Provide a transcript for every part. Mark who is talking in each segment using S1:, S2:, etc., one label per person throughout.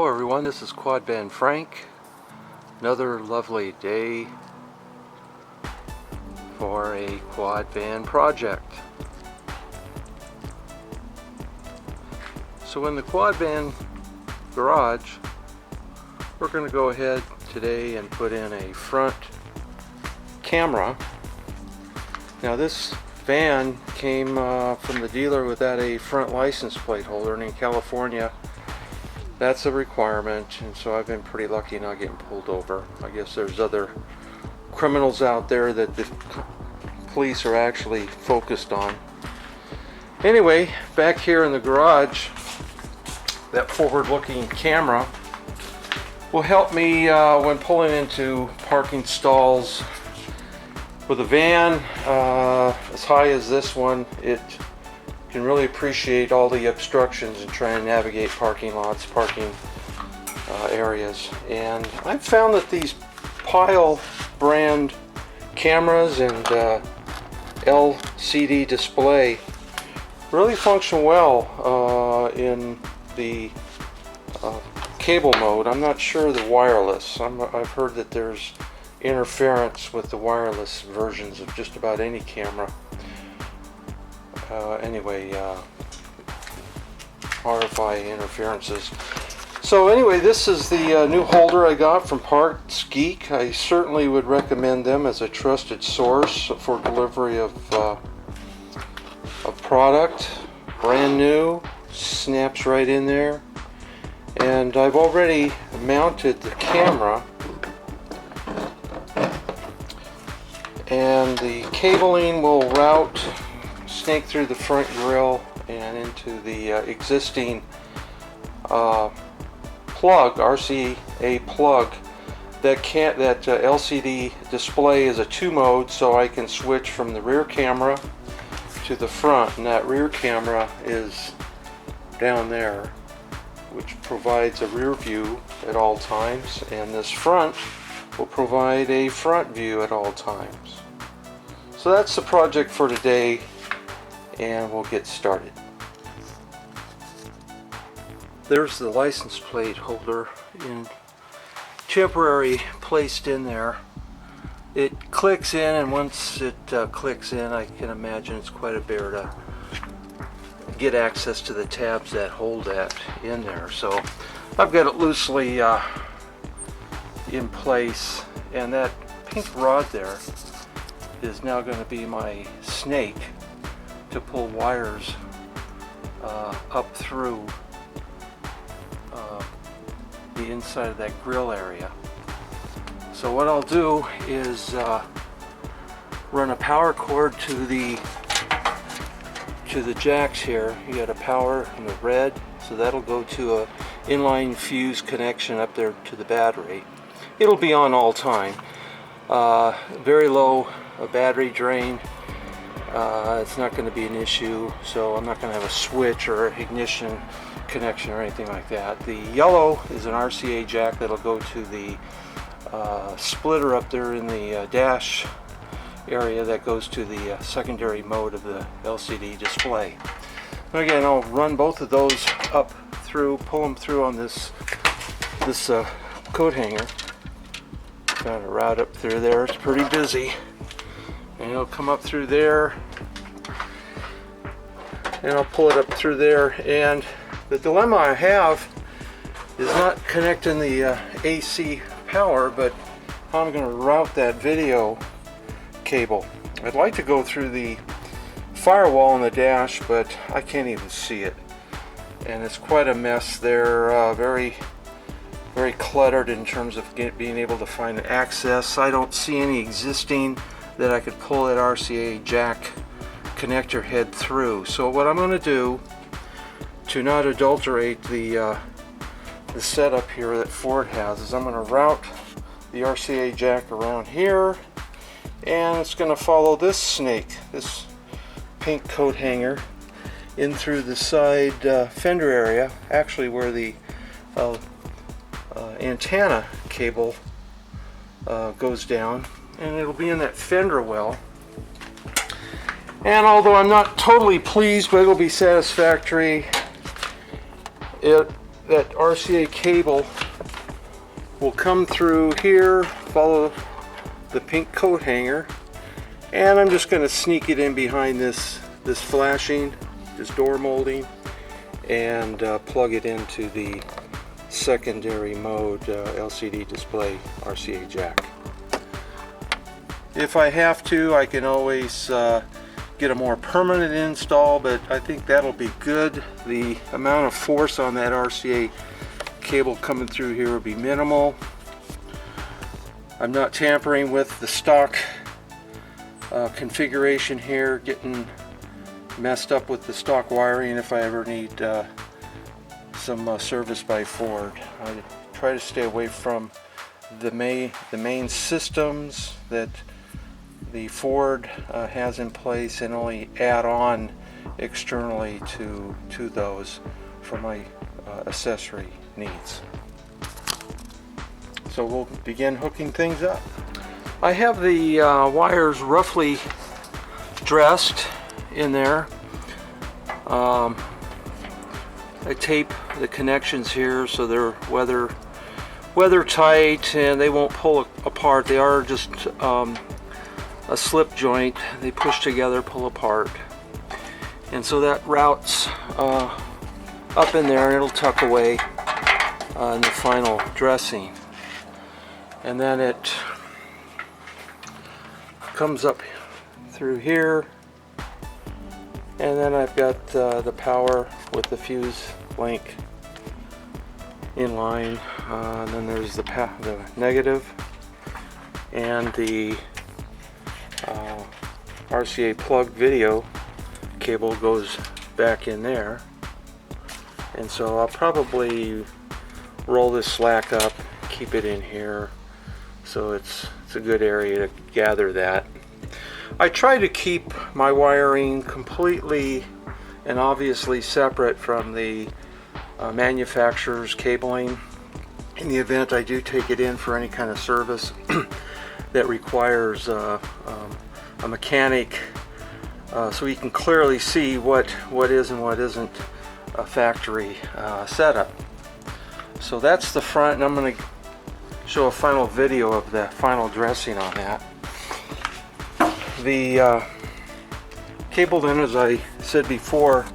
S1: Hello everyone, this is Quadvan Frank. Another lovely day for a quad van project. So in the quad van garage, we're going to go ahead today and put in a front camera. Now this van came from the dealer without a front license plate holder, and in California that's a requirement, and so I've been pretty lucky not getting pulled over. I guess there's other criminals out there that the police are actually focused on. Anyway, back here in the garage, that forward-looking camera will help me when pulling into parking stalls. With a van as high as this one, it can really appreciate all the obstructions and try and navigate parking lots, parking areas. And I've found that these Pyle brand cameras and LCD display really function well in the cable mode. I'm not sure the wireless. I've heard that there's interference with the wireless versions of just about any camera. RFI interferences. So anyway, this is the new holder I got from Parts Geek. I certainly would recommend them as a trusted source for delivery of product. Brand new, snaps right in there. And I've already mounted the camera, and the cabling will route, snake through the front grille and into the existing plug, RCA plug. That LCD display is a 2-mode, so I can switch from the rear camera to the front, and that rear camera is down there, which provides a rear view at all times, and this front will provide a front view at all times. So that's the project for today, and we'll get started. There's the license plate holder in temporary placed in there. It clicks in, and once it clicks in, I can imagine it's quite a bear to get access to the tabs that hold that in there. So I've got it loosely in place, and that pink rod there is now going to be my snake to pull wires up through the inside of that grill area. So what I'll do is run a power cord to the jacks here. You got a power in the red, so that'll go to a inline fuse connection up there to the battery. It'll be on all time. Very low battery drain. It's not going to be an issue, so I'm not going to have a switch or ignition connection or anything like that. The yellow is an RCA jack that'll go to the splitter up there in the dash area that goes to the secondary mode of the LCD display. And again, I'll run both of those up through, pull them through on this coat hanger. Got a route up through there. It's pretty busy, and it'll come up through there, and I'll pull it up through there. And the dilemma I have is not connecting the AC power, but how I'm going to route that video cable. I'd like to go through the firewall on the dash, but I can't even see it, and it's quite a mess there. Very cluttered in terms of being able to find access. I don't see any existing that I could pull that RCA jack connector head through. So what I'm going to do, to not adulterate the setup here that Ford has, is I'm going to route the RCA jack around here, and it's going to follow this snake, this pink coat hanger, in through the side fender area, actually where the antenna cable goes down, and it'll be in that fender well. And although I'm not totally pleased, but it'll be satisfactory, it that RCA cable will come through here, follow the pink coat hanger, and I'm just going to sneak it in behind this flashing, this door molding, and plug it into the secondary mode LCD display RCA jack. If I have to, I can always get a more permanent install, but I think that'll be good. The amount of force on that RCA cable coming through here will be minimal. I'm not tampering with the stock configuration here, getting messed up with the stock wiring if I ever need some service by Ford. I try to stay away from the main systems that the Ford has in place, and only add on externally to those for my accessory needs. So we'll begin hooking things up. I have the wires roughly dressed in there. I tape the connections here so they're weather tight and they won't pull apart. They are just a slip joint. They push together, pull apart, and so that routes up in there, and it'll tuck away in the final dressing, and then it comes up through here, and then I've got the power with the fuse link in line, and then there's the negative, and the RCA plug video cable goes back in there. And so I'll probably roll this slack up, keep it in here, so it's a good area to gather that. I try to keep my wiring completely and obviously separate from the manufacturer's cabling in the event I do take it in for any kind of service that requires a mechanic, so you can clearly see what is and what isn't a factory setup. So that's the front, and I'm going to show a final video of the final dressing on that. The cable then, as I said before,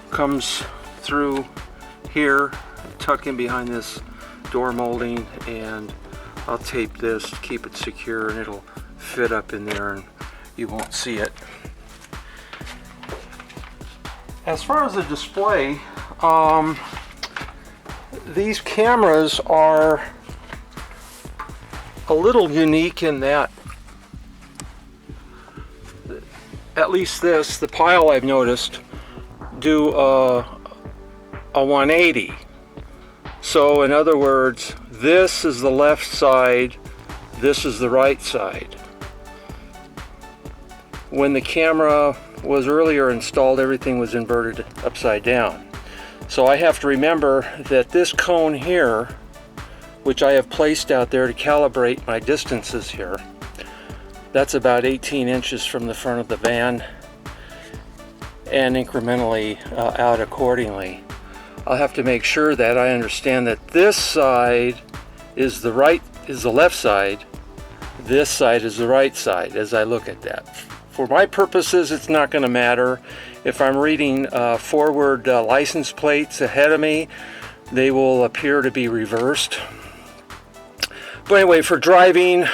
S1: comes through here, tuck in behind this door molding, and I'll tape this to keep it secure, and it'll fit up in there and you won't see it. As far as the display, these cameras are a little unique in that, at least the Pile I've noticed, do a 180. So in other words, this is the left side, this is the right side. When the camera was earlier installed, everything was inverted upside down. So I have to remember that this cone here, which I have placed out there to calibrate my distances here, that's about 18 inches from the front of the van, and incrementally out accordingly. I'll have to make sure that I understand that this side is the left side, this side is the right side as I look at that. For my purposes, it's not going to matter. If I'm reading forward license plates ahead of me, they will appear to be reversed. But anyway, for driving,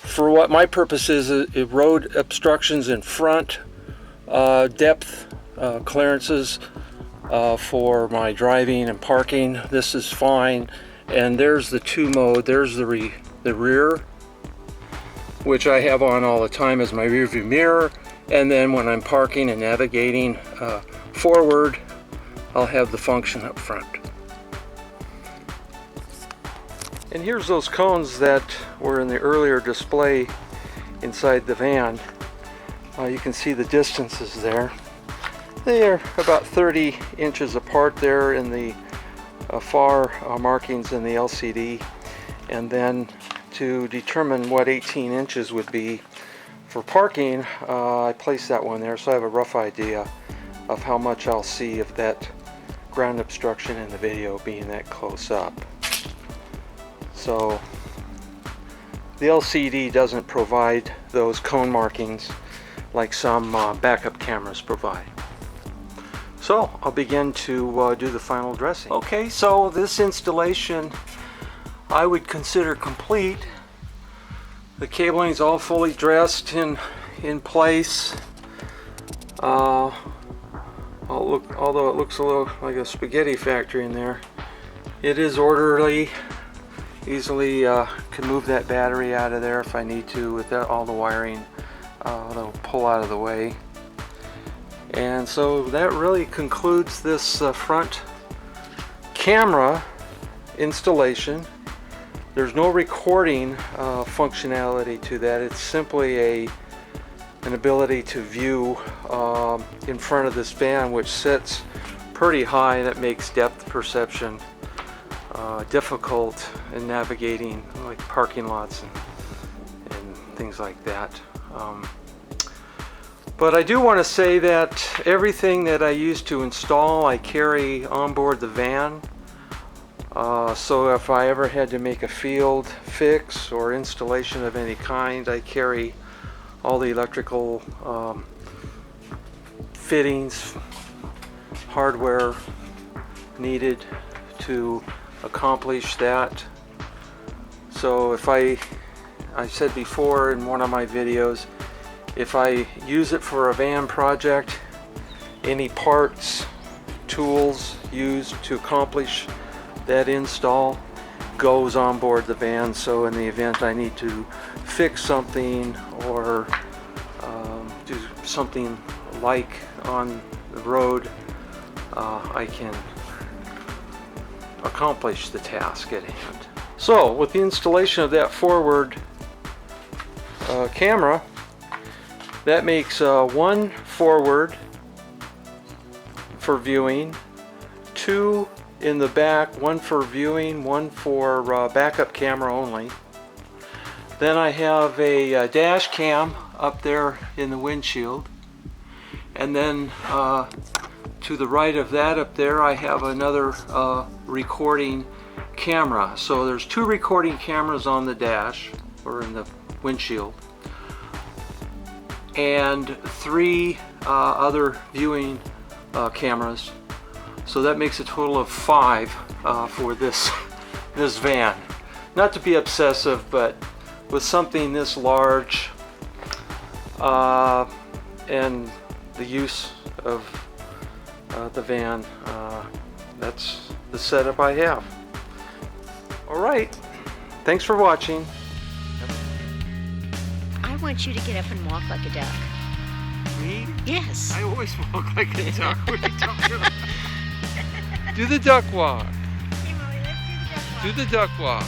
S1: for what my purpose is, road obstructions in front, depth clearances for my driving and parking, this is fine. And there's the 2 mode. There's the rear, which I have on all the time as my rear view mirror, and then when I'm parking and navigating forward, I'll have the function up front. And here's those cones that were in the earlier display inside the van. You can see the distances there. They are about 30 inches apart there in the far markings in the LCD, and then to determine what 18 inches would be for parking, I placed that one there so I have a rough idea of how much I'll see of that background obstruction in the video being that close up. So the LCD doesn't provide those cone markings like some backup cameras provide. So I'll begin to do the final dressing. Okay, so this installation I would consider complete. The cabling is all fully dressed in place. Although it looks a little like a spaghetti factory in there, it is orderly. Easily can move that battery out of there if I need to with all the wiring. That'll pull out of the way. And so that really concludes this front camera installation. There's no recording functionality to that. It's simply an ability to view in front of this van, which sits pretty high. That makes depth perception difficult in navigating like parking lots and things like that. But I do want to say that everything that I use to install I carry on board the van. So if I ever had to make a field fix or installation of any kind, I carry all the electrical fittings, hardware needed to accomplish that. So if I said before in one of my videos, if I use it for a van project, any parts, tools used to accomplish that install goes on board the van. So in the event I need to fix something or do something like on the road, I can accomplish the task at hand. So with the installation of that forward camera, that makes one forward for viewing, two in the back, one for viewing, one for backup camera only. Then I have a dash cam up there in the windshield, and then to the right of that up there I have another recording camera. So there's two recording cameras on the dash or in the windshield, and three other viewing cameras. So that makes a total of 5 for this van. Not to be obsessive, but with something this large and the use of the van, that's the setup I have. Alright, thanks for watching.
S2: I want you to get up and walk like a duck.
S1: Me?
S2: Yes.
S1: I always walk like a duck. What are you talking about? Do the duck walk.
S2: Hey, Molly, let's
S1: Do the duck walk.
S2: do the duck walk.